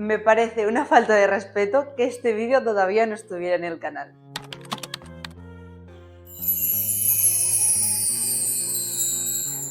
Me parece una falta de respeto que este vídeo todavía no estuviera en el canal.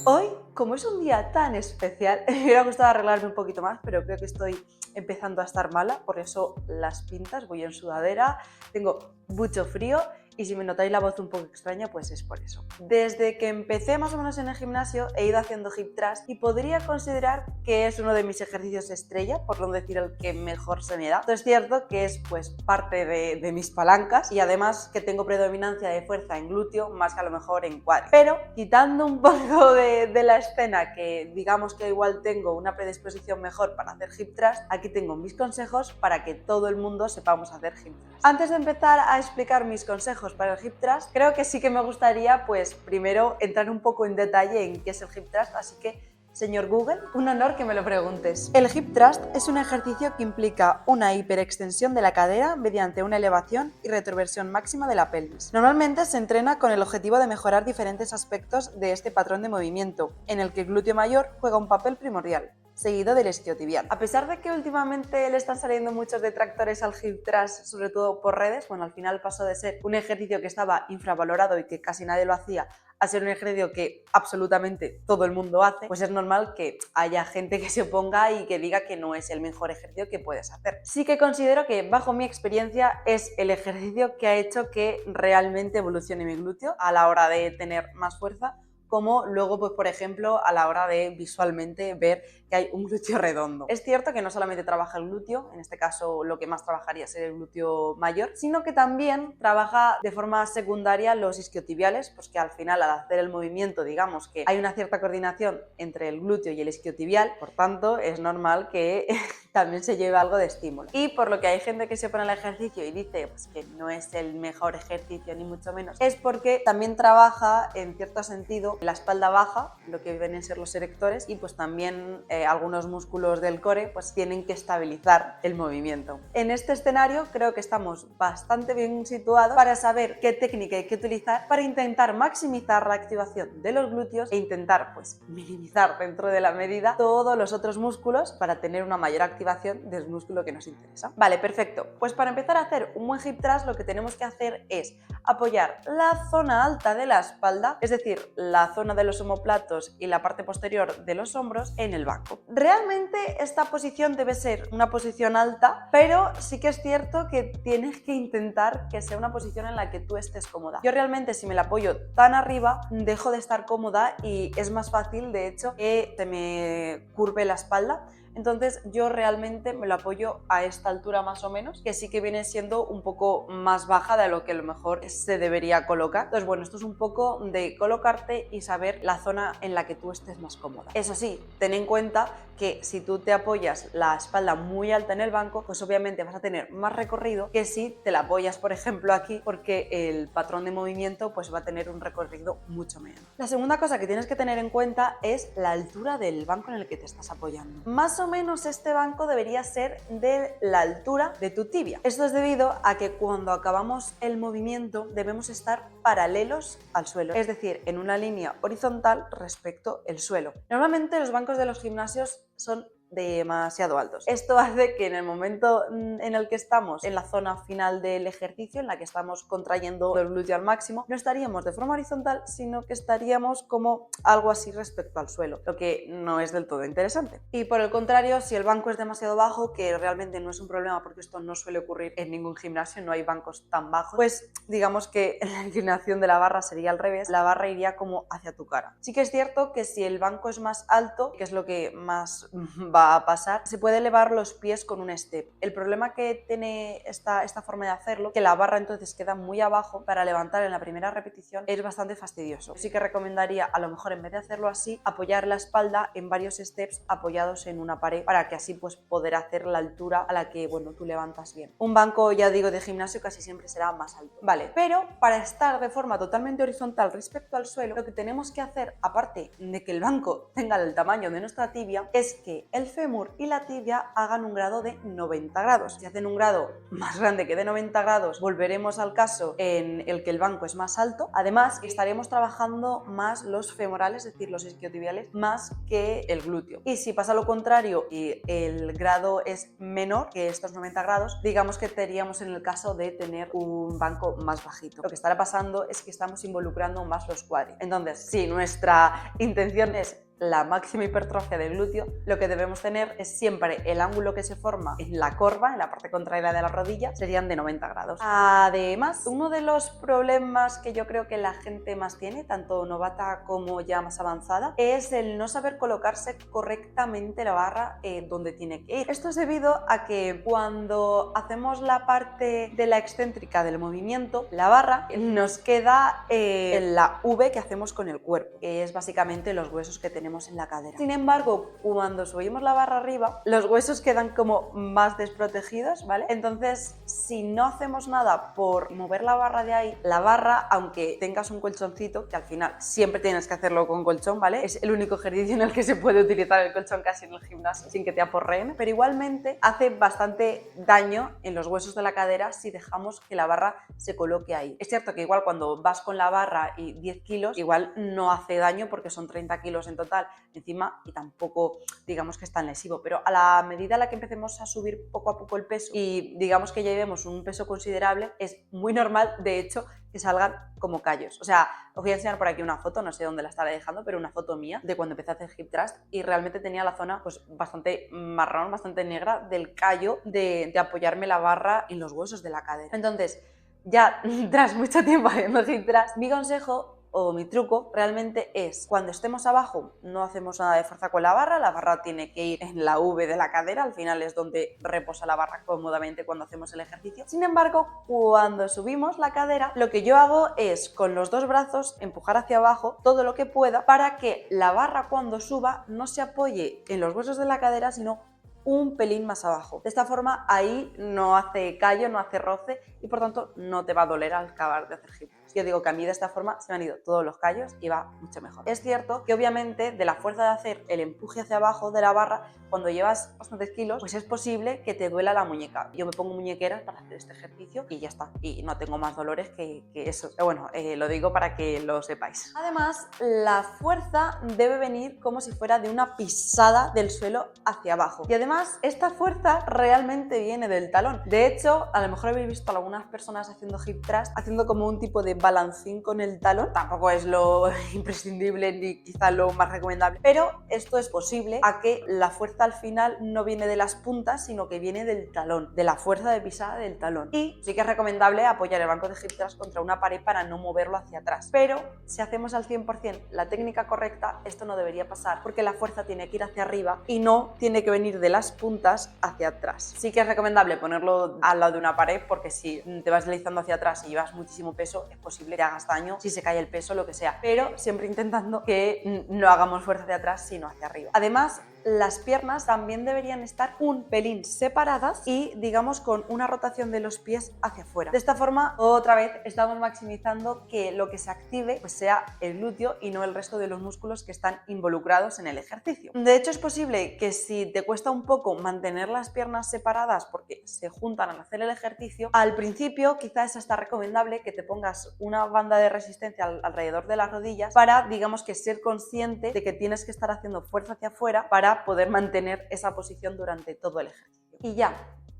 Hoy, como es un día tan especial, me hubiera gustado arreglarme un poquito más, pero creo que estoy empezando a estar mala, por eso las pintas, voy en sudadera, tengo mucho frío y si me notáis la voz un poco extraña, pues es por eso. Desde que empecé más o menos en el gimnasio he ido haciendo hip thrust y podría considerar que es uno de mis ejercicios estrella, por no decir el que mejor se me da. Esto es cierto que es pues parte de mis palancas y además que tengo predominancia de fuerza en glúteo más que a lo mejor en cuádriceps. Pero quitando un poco de la escena que digamos que igual tengo una predisposición mejor para hacer hip thrust, aquí tengo mis consejos para que todo el mundo sepamos hacer hip thrust. Antes de empezar a explicar mis consejos para el hip thrust, creo que sí que me gustaría pues primero entrar un poco en detalle en qué es el hip thrust, así que señor Google, un honor que me lo preguntes. El hip thrust es un ejercicio que implica una hiperextensión de la cadera mediante una elevación y retroversión máxima de la pelvis. Normalmente se entrena con el objetivo de mejorar diferentes aspectos de este patrón de movimiento, en el que el glúteo mayor juega un papel primordial, seguido del isquiotibial. A pesar de que últimamente le están saliendo muchos detractores al hip thrust, sobre todo por redes, bueno, al final pasó de ser un ejercicio que estaba infravalorado y que casi nadie lo hacía, a ser un ejercicio que absolutamente todo el mundo hace, pues es normal que haya gente que se oponga y que diga que no es el mejor ejercicio que puedes hacer. Sí que considero que, bajo mi experiencia, es el ejercicio que ha hecho que realmente evolucione mi glúteo a la hora de tener más fuerza, como luego, pues por ejemplo, a la hora de visualmente ver que hay un glúteo redondo. Es cierto que no solamente trabaja el glúteo, en este caso lo que más trabajaría sería el glúteo mayor, sino que también trabaja de forma secundaria los isquiotibiales, pues que al final al hacer el movimiento, digamos que hay una cierta coordinación entre el glúteo y el isquiotibial, por tanto es normal que también se lleve algo de estímulo. Y por lo que hay gente que se pone al ejercicio y dice pues, que no es el mejor ejercicio ni mucho menos, es porque también trabaja en cierto sentido la espalda baja, lo que vienen a ser los erectores, y pues también algunos músculos del core pues tienen que estabilizar el movimiento. En este escenario creo que estamos bastante bien situados para saber qué técnica hay que utilizar para intentar maximizar la activación de los glúteos e intentar pues minimizar dentro de la medida todos los otros músculos para tener una mayor activación del músculo que nos interesa. Vale, perfecto. Pues para empezar a hacer un buen hip thrust lo que tenemos que hacer es apoyar la zona alta de la espalda, es decir, la zona de los omóplatos y la parte posterior de los hombros en el banco. Realmente esta posición debe ser una posición alta, pero sí que es cierto que tienes que intentar que sea una posición en la que tú estés cómoda. Yo realmente si me la apoyo tan arriba dejo de estar cómoda y es más fácil de hecho que se me curve la espalda. Entonces yo realmente me lo apoyo a esta altura más o menos, que sí que viene siendo un poco más baja de lo que a lo mejor se debería colocar. Entonces bueno, esto es un poco de colocarte y saber la zona en la que tú estés más cómoda. Eso sí, ten en cuenta que si tú te apoyas la espalda muy alta en el banco, pues obviamente vas a tener más recorrido que si te la apoyas, por ejemplo, aquí, porque el patrón de movimiento pues va a tener un recorrido mucho menor. La segunda cosa que tienes que tener en cuenta es la altura del banco en el que te estás apoyando. Más o menos este banco debería ser de la altura de tu tibia. Esto es debido a que cuando acabamos el movimiento debemos estar paralelos al suelo, es decir, en una línea horizontal respecto al suelo. Normalmente los bancos de los gimnasios son demasiado altos. Esto hace que en el momento en el que estamos en la zona final del ejercicio, en la que estamos contrayendo el glúteo al máximo, no estaríamos de forma horizontal, sino que estaríamos como algo así respecto al suelo, lo que no es del todo interesante. Y por el contrario, si el banco es demasiado bajo, que realmente no es un problema porque esto no suele ocurrir en ningún gimnasio, no hay bancos tan bajos, pues digamos que la inclinación de la barra sería al revés, la barra iría como hacia tu cara. Sí que es cierto que si el banco es más alto, que es lo que más va a pasar, se puede elevar los pies con un step. El problema que tiene esta forma de hacerlo, que la barra entonces queda muy abajo, para levantar en la primera repetición es bastante fastidioso. Sí que recomendaría a lo mejor en vez de hacerlo así, apoyar la espalda en varios steps apoyados en una pared para que así pues poder hacer la altura a la que bueno, tú levantas bien. Un banco, ya digo, de gimnasio casi siempre será más alto. Vale, pero para estar de forma totalmente horizontal respecto al suelo, lo que tenemos que hacer, aparte de que el banco tenga el tamaño de nuestra tibia, es que el fémur y la tibia hagan un grado de 90 grados. Si hacen un grado más grande que de 90 grados, volveremos al caso en el que el banco es más alto. Además, estaremos trabajando más los femorales, es decir, los isquiotibiales, más que el glúteo. Y si pasa lo contrario y el grado es menor que estos 90 grados, digamos que estaríamos en el caso de tener un banco más bajito. Lo que estará pasando es que estamos involucrando más los cuádriceps. Entonces, si nuestra intención es la máxima hipertrofia del glúteo, lo que debemos tener es siempre el ángulo que se forma en la corva, en la parte contraria de la rodilla, serían de 90 grados. Además, uno de los problemas que yo creo que la gente más tiene, tanto novata como ya más avanzada, es el no saber colocarse correctamente la barra donde tiene que ir. Esto es debido a que cuando hacemos la parte de la excéntrica del movimiento, la barra nos queda en la V que hacemos con el cuerpo, que es básicamente los huesos que tenemos en la cadera. Sin embargo, cuando subimos la barra arriba, los huesos quedan como más desprotegidos, ¿vale? Entonces, si no hacemos nada por mover la barra de ahí, la barra, aunque tengas un colchoncito, que al final siempre tienes que hacerlo con colchón, ¿vale? Es el único ejercicio en el que se puede utilizar el colchón casi en el gimnasio, sin que te aporreen, pero igualmente hace bastante daño en los huesos de la cadera si dejamos que la barra se coloque ahí. Es cierto que igual cuando vas con la barra y 10 kilos, igual no hace daño porque son 30 kilos en total encima y tampoco digamos que es tan lesivo, pero a la medida en la que empecemos a subir poco a poco el peso y digamos que ya llevemos un peso considerable, es muy normal, de hecho, que salgan como callos. O sea, os voy a enseñar por aquí una foto, no sé dónde la estaré dejando, pero una foto mía de cuando empecé a hacer hip thrust y realmente tenía la zona pues bastante marrón, bastante negra del callo de apoyarme la barra en los huesos de la cadera. Entonces, ya tras mucho tiempo haciendo hip thrust, mi consejo o mi truco realmente es cuando estemos abajo no hacemos nada de fuerza con la barra tiene que ir en la V de la cadera, al final es donde reposa la barra cómodamente cuando hacemos el ejercicio. Sin embargo, cuando subimos la cadera, lo que yo hago es con los dos brazos empujar hacia abajo todo lo que pueda para que la barra cuando suba no se apoye en los huesos de la cadera, sino un pelín más abajo. De esta forma ahí no hace callo, no hace roce y por tanto no te va a doler al acabar de hacer hip. Yo digo que a mí de esta forma se me han ido todos los callos y va mucho mejor. Es cierto que obviamente de la fuerza de hacer el empuje hacia abajo de la barra, cuando llevas bastantes kilos, pues es posible que te duela la muñeca. Yo me pongo muñequeras para hacer este ejercicio y ya está. Y no tengo más dolores que eso. Pero bueno, lo digo para que lo sepáis. Además, la fuerza debe venir como si fuera de una pisada del suelo hacia abajo. Y además, esta fuerza realmente viene del talón. De hecho, a lo mejor habéis visto a algunas personas haciendo hip thrust, haciendo como un tipo de balancín con el talón. Tampoco es lo imprescindible ni quizá lo más recomendable, pero esto es posible a que la fuerza al final no viene de las puntas, sino que viene del talón, de la fuerza de pisada del talón. Y sí que es recomendable apoyar el banco de hip thrust contra una pared para no moverlo hacia atrás. Pero si hacemos al 100% la técnica correcta, esto no debería pasar porque la fuerza tiene que ir hacia arriba y no tiene que venir de las puntas hacia atrás. Sí que es recomendable ponerlo al lado de una pared porque si te vas deslizando hacia atrás y llevas muchísimo peso, es posible que hagas daño si se cae el peso, lo que sea, pero siempre intentando que no hagamos fuerza hacia atrás, sino hacia arriba. Además, las piernas también deberían estar un pelín separadas y digamos con una rotación de los pies hacia afuera. De esta forma, otra vez estamos maximizando que lo que se active pues sea el glúteo y no el resto de los músculos que están involucrados en el ejercicio. De hecho, es posible que si te cuesta un poco mantener las piernas separadas porque se juntan al hacer el ejercicio, al principio quizás es hasta recomendable que te pongas una banda de resistencia alrededor de las rodillas para, digamos que ser consciente de que tienes que estar haciendo fuerza hacia afuera para poder mantener esa posición durante todo el ejercicio. Y ya,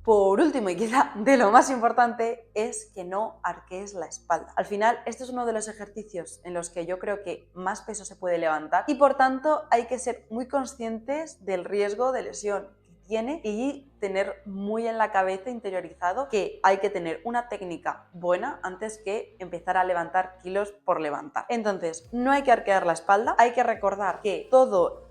por último y quizá de lo más importante, es que no arquees la espalda. Al final, este es uno de los ejercicios en los que yo creo que más peso se puede levantar y por tanto hay que ser muy conscientes del riesgo de lesión que tiene y tener muy en la cabeza interiorizado que hay que tener una técnica buena antes que empezar a levantar kilos por levantar. Entonces, no hay que arquear la espalda, hay que recordar que todo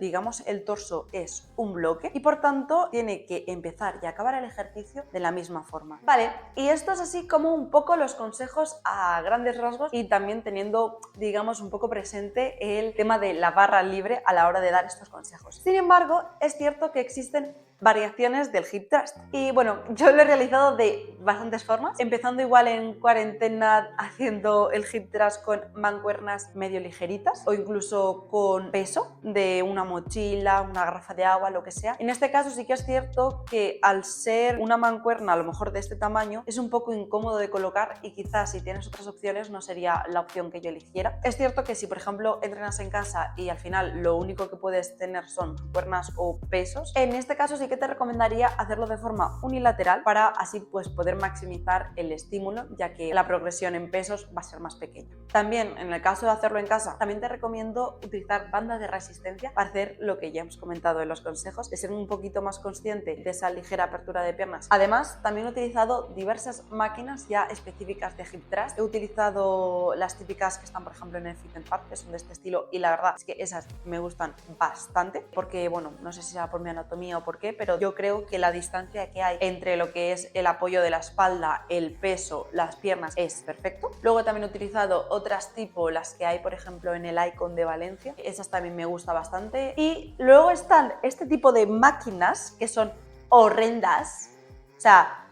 digamos, el torso es un bloque y por tanto tiene que empezar y acabar el ejercicio de la misma forma. Vale, y esto es así como un poco los consejos a grandes rasgos y también teniendo, digamos, un poco presente el tema de la barra libre a la hora de dar estos consejos. Sin embargo, es cierto que existen variaciones del hip thrust. Y bueno, yo lo he realizado de bastantes formas, empezando igual en cuarentena haciendo el hip thrust con mancuernas medio ligeritas o incluso con peso de una mochila, una garrafa de agua, lo que sea. En este caso sí que es cierto que al ser una mancuerna a lo mejor de este tamaño es un poco incómodo de colocar y quizás si tienes otras opciones no sería la opción que yo eligiera. Es cierto que si por ejemplo entrenas en casa y al final lo único que puedes tener son mancuernas o pesos, en este caso sí que te recomendaría hacerlo de forma unilateral para así pues poder maximizar el estímulo, ya que la progresión en pesos va a ser más pequeña. También en el caso de hacerlo en casa, también te recomiendo utilizar bandas de resistencia para hacer lo que ya hemos comentado en los consejos, de ser un poquito más consciente de esa ligera apertura de piernas. Además, también he utilizado diversas máquinas ya específicas de hip thrust. He utilizado las típicas que están por ejemplo en el Fit and Fat, que son de este estilo, y la verdad es que esas me gustan bastante porque bueno, no sé si sea por mi anatomía o por qué, pero yo creo que la distancia que hay entre lo que es el apoyo de la espalda, el peso, las piernas es perfecto. Luego también he utilizado otras tipo, las que hay por ejemplo en el Icon de Valencia, esas también me gusta bastante. Y luego están este tipo de máquinas que son horrendas, o sea,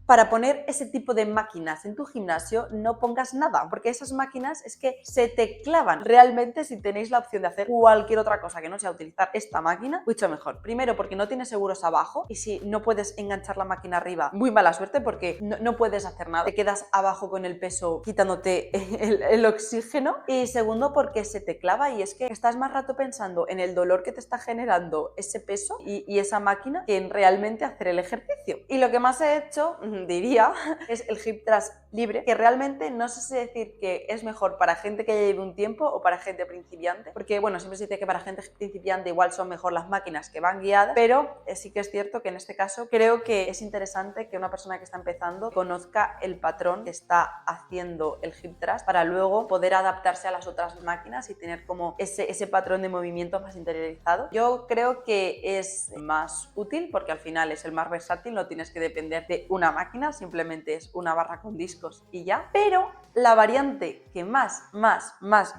para poner ese tipo de máquinas en tu gimnasio no pongas nada, porque esas máquinas es que se te clavan. Realmente si tenéis la opción de hacer cualquier otra cosa que no sea utilizar esta máquina, mucho mejor. Primero porque no tienes seguros abajo y si no puedes enganchar la máquina arriba, muy mala suerte porque no puedes hacer nada. Te quedas abajo con el peso quitándote el oxígeno. Y segundo porque se te clava y es que estás más rato pensando en el dolor que te está generando ese peso y esa máquina que en realmente hacer el ejercicio. Y lo que más he hecho, diría, es el hip thrust libre, que realmente no sé si decir que es mejor para gente que ya lleve un tiempo o para gente principiante, porque bueno, siempre se dice que para gente principiante igual son mejor las máquinas que van guiadas, pero sí que es cierto que en este caso creo que es interesante que una persona que está empezando conozca el patrón que está haciendo el hip thrust para luego poder adaptarse a las otras máquinas y tener como ese patrón de movimiento más interiorizado. Yo creo que es más útil porque al final es el más versátil, no tienes que depender de una máquina, simplemente es una barra con discos y ya. Pero la variante que más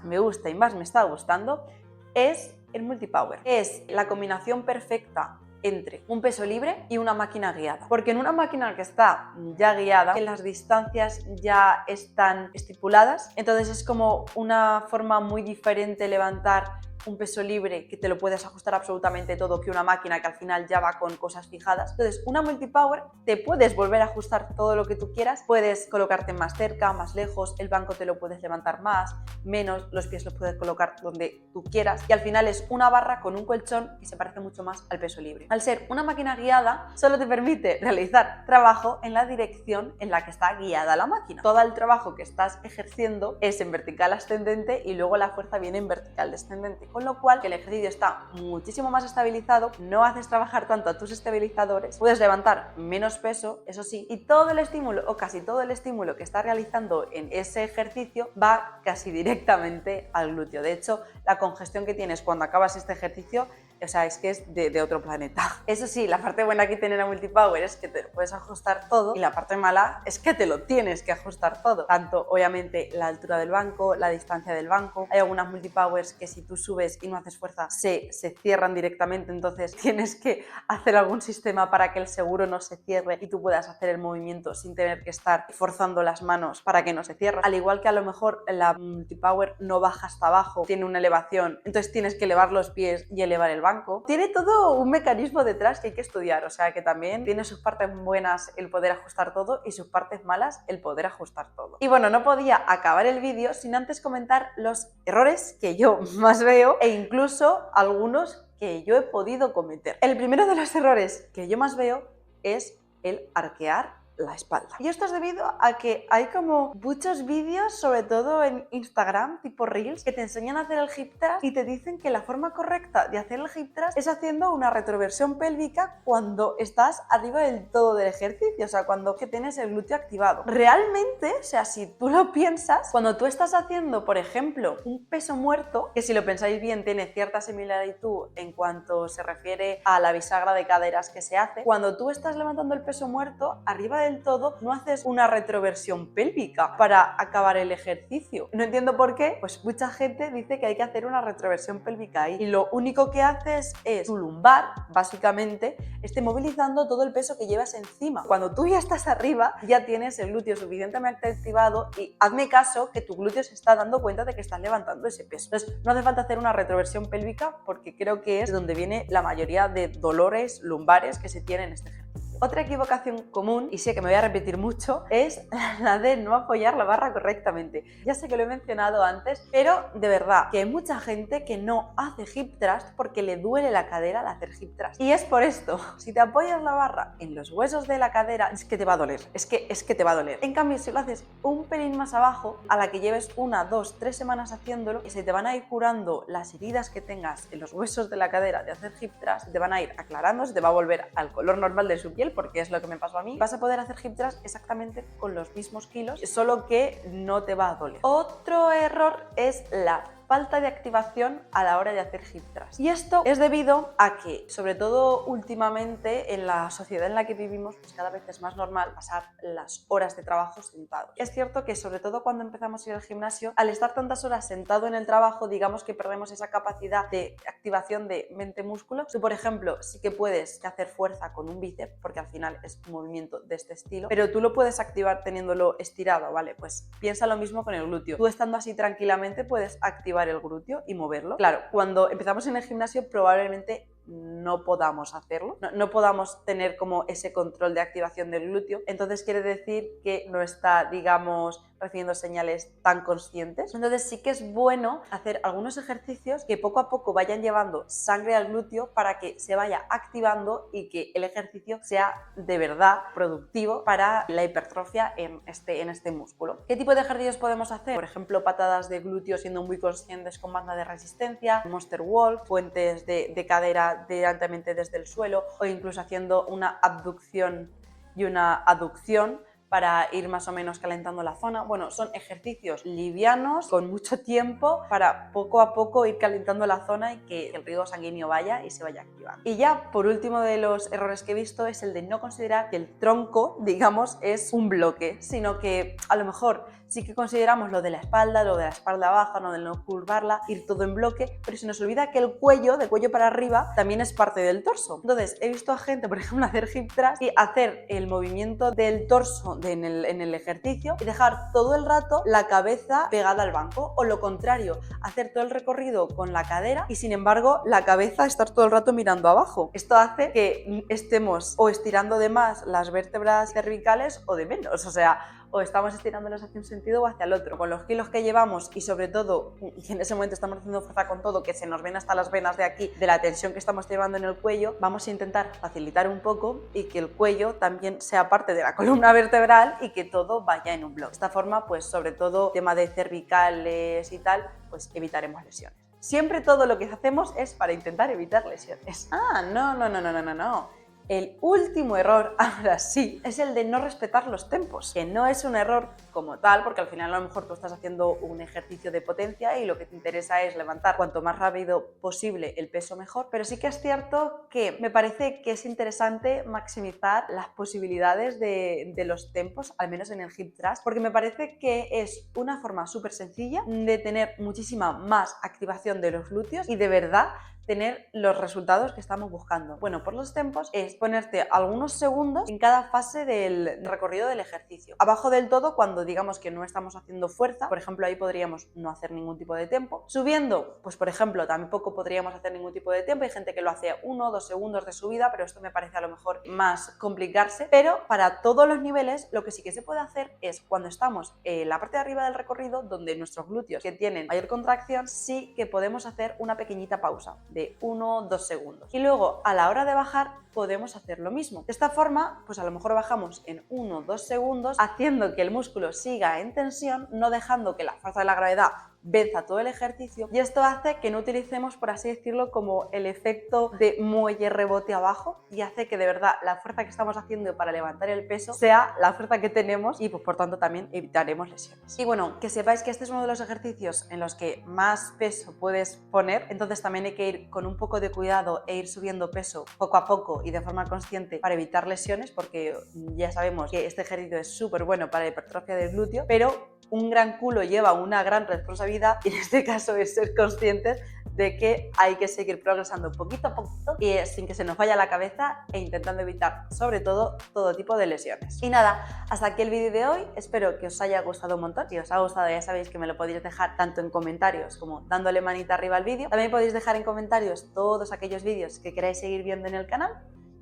me gusta y más me está gustando es el multipower. Es la combinación perfecta entre un peso libre y una máquina guiada. Porque en una máquina que está ya guiada, que las distancias ya están estipuladas, entonces es como una forma muy diferente de levantar un peso libre que te lo puedes ajustar absolutamente todo que una máquina que al final ya va con cosas fijadas. Entonces, una multipower te puedes volver a ajustar todo lo que tú quieras, puedes colocarte más cerca, más lejos, el banco te lo puedes levantar más, menos, los pies los puedes colocar donde tú quieras y al final es una barra con un colchón que se parece mucho más al peso libre. Al ser una máquina guiada, solo te permite realizar trabajo en la dirección en la que está guiada la máquina. Todo el trabajo que estás ejerciendo es en vertical ascendente y luego la fuerza viene en vertical descendente. Con lo cual, que el ejercicio está muchísimo más estabilizado, no haces trabajar tanto a tus estabilizadores, puedes levantar menos peso, eso sí, y todo el estímulo o casi todo el estímulo que estás realizando en ese ejercicio va casi directamente al glúteo. De hecho, la congestión que tienes cuando acabas este ejercicio, o sea, es que es de otro planeta. Eso sí, la parte buena que tiene la multipower es que te lo puedes ajustar todo y la parte mala es que te lo tienes que ajustar todo. Tanto, obviamente, la altura del banco, la distancia del banco. Hay algunas multipowers que si tú subes y no haces fuerza se cierran directamente, entonces tienes que hacer algún sistema para que el seguro no se cierre y tú puedas hacer el movimiento sin tener que estar forzando las manos para que no se cierre. Al igual que a lo mejor la multipower no baja hasta abajo, tiene una elevación, entonces tienes que elevar los pies y elevar el banco. Tiene todo un mecanismo detrás que hay que estudiar, o sea que también tiene sus partes buenas el poder ajustar todo y sus partes malas el poder ajustar todo. Y bueno, no podía acabar el vídeo sin antes comentar los errores que yo más veo e incluso algunos que yo he podido cometer. El primero de los errores que yo más veo es el arquear la espalda. Y esto es debido a que hay como muchos vídeos, sobre todo en Instagram, tipo Reels, que te enseñan a hacer el hip thrust y te dicen que la forma correcta de hacer el hip thrust es haciendo una retroversión pélvica cuando estás arriba del todo del ejercicio, o sea, cuando que tienes el glúteo activado. Realmente, o sea, si tú lo piensas, cuando tú estás haciendo, por ejemplo, un peso muerto, que si lo pensáis bien tiene cierta similitud en cuanto se refiere a la bisagra de caderas que se hace, cuando tú estás levantando el peso muerto, arriba del todo, no haces una retroversión pélvica para acabar el ejercicio. No entiendo por qué, pues mucha gente dice que hay que hacer una retroversión pélvica ahí y lo único que haces es tu lumbar, básicamente, esté movilizando todo el peso que llevas encima. Cuando tú ya estás arriba, ya tienes el glúteo suficientemente activado y hazme caso que tu glúteo se está dando cuenta de que estás levantando ese peso. Entonces, no hace falta hacer una retroversión pélvica porque creo que es donde viene la mayoría de dolores lumbares que se tienen en este ejercicio. Otra equivocación común, y sé que me voy a repetir mucho, es la de no apoyar la barra correctamente. Ya sé que lo he mencionado antes, pero de verdad que hay mucha gente que no hace hip thrust porque le duele la cadera al hacer hip thrust. Y es por esto, si te apoyas la barra en los huesos de la cadera, es que te va a doler, es que te va a doler. En cambio, si lo haces un pelín más abajo, a la que lleves 1, 2, 3 semanas haciéndolo, se te van a ir curando las heridas que tengas en los huesos de la cadera de hacer hip thrust, te van a ir aclarando, se te va a volver al color normal de su piel, porque es lo que me pasó a mí. Vas a poder hacer hip thrust exactamente con los mismos kilos, solo que no te va a doler. Otro error es la falta de activación a la hora de hacer hip thrust. Y esto es debido a que, sobre todo últimamente, en la sociedad en la que vivimos, pues cada vez es más normal pasar las horas de trabajo sentados. Es cierto que, sobre todo cuando empezamos a ir al gimnasio, al estar tantas horas sentado en el trabajo, digamos que perdemos esa capacidad de activación de mente-músculo. Tú, por ejemplo, sí que puedes hacer fuerza con un bíceps, porque al final es un movimiento de este estilo, pero tú lo puedes activar teniéndolo estirado, ¿vale? Pues piensa lo mismo con el glúteo. Tú estando así tranquilamente puedes activar el glúteo y moverlo. Claro, cuando empezamos en el gimnasio probablemente no podamos hacerlo, no podamos tener como ese control de activación del glúteo, entonces quiere decir que no está, digamos, recibiendo señales tan conscientes. Entonces sí que es bueno hacer algunos ejercicios que poco a poco vayan llevando sangre al glúteo para que se vaya activando y que el ejercicio sea de verdad productivo para la hipertrofia en este músculo. ¿Qué tipo de ejercicios podemos hacer? Por ejemplo, patadas de glúteo siendo muy conscientes con banda de resistencia, monster walk, puentes de cadera directamente desde el suelo o incluso haciendo una abducción y una aducción para ir más o menos calentando la zona. Bueno, son ejercicios livianos, con mucho tiempo, para poco a poco ir calentando la zona y que el riego sanguíneo vaya y se vaya activando. Y ya, por último de los errores que he visto es el de no considerar que el tronco, digamos, es un bloque, sino que a lo mejor sí que consideramos lo de la espalda baja, no de no curvarla, ir todo en bloque, pero se nos olvida que el cuello, de cuello para arriba, también es parte del torso. Entonces, he visto a gente, por ejemplo, hacer hip thrust y hacer el movimiento del torso en el ejercicio y dejar todo el rato la cabeza pegada al banco, o lo contrario, hacer todo el recorrido con la cadera y sin embargo la cabeza estar todo el rato mirando abajo. Esto hace que estemos o estirando de más las vértebras cervicales o de menos, o sea, o estamos estirándolas hacia un sentido o hacia el otro. Con los kilos que llevamos y sobre todo, y en ese momento estamos haciendo fuerza con todo, que se nos ven hasta las venas de aquí, de la tensión que estamos llevando en el cuello, vamos a intentar facilitar un poco y que el cuello también sea parte de la columna vertebral y que todo vaya en un bloque. De esta forma, pues sobre todo tema de cervicales y tal, pues evitaremos lesiones. Siempre todo lo que hacemos es para intentar evitar lesiones. No. El último error, ahora sí, es el de no respetar los tempos, que no es un error como tal, porque al final a lo mejor tú estás haciendo un ejercicio de potencia y lo que te interesa es levantar cuanto más rápido posible el peso mejor, pero sí que es cierto que me parece que es interesante maximizar las posibilidades de los tempos, al menos en el hip thrust, porque me parece que es una forma súper sencilla de tener muchísima más activación de los glúteos y de verdad tener los resultados que estamos buscando. Bueno, por los tempos es ponerte algunos segundos en cada fase del recorrido del ejercicio. Abajo del todo, cuando digamos que no estamos haciendo fuerza, por ejemplo, ahí podríamos no hacer ningún tipo de tempo. Subiendo, pues por ejemplo, tampoco podríamos hacer ningún tipo de tempo. Hay gente que lo hace 1 o 2 segundos de subida, pero esto me parece a lo mejor más complicarse. Pero para todos los niveles, lo que sí que se puede hacer es cuando estamos en la parte de arriba del recorrido, donde nuestros glúteos que tienen mayor contracción, sí que podemos hacer una pequeñita pausa de 1 o 2 segundos. Y luego, a la hora de bajar, podemos hacer lo mismo. De esta forma, pues a lo mejor bajamos en 1 o 2 segundos, haciendo que el músculo siga en tensión, no dejando que la fuerza de la gravedad venza todo el ejercicio y esto hace que no utilicemos, por así decirlo, como el efecto de muelle rebote abajo y hace que de verdad la fuerza que estamos haciendo para levantar el peso sea la fuerza que tenemos y pues por tanto también evitaremos lesiones. Y bueno, que sepáis que este es uno de los ejercicios en los que más peso puedes poner, entonces también hay que ir con un poco de cuidado e ir subiendo peso poco a poco y de forma consciente para evitar lesiones, porque ya sabemos que este ejercicio es súper bueno para la hipertrofia del glúteo, pero un gran culo lleva una gran responsabilidad y en este caso es ser conscientes de que hay que seguir progresando poquito a poquito y sin que se nos vaya la cabeza e intentando evitar sobre todo tipo de lesiones. Y nada, hasta aquí el vídeo de hoy, espero que os haya gustado un montón. Si os ha gustado ya sabéis que me lo podéis dejar tanto en comentarios como dándole manita arriba al vídeo. También podéis dejar en comentarios todos aquellos vídeos que queráis seguir viendo en el canal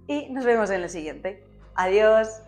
y nos vemos en el siguiente. ¡Adiós!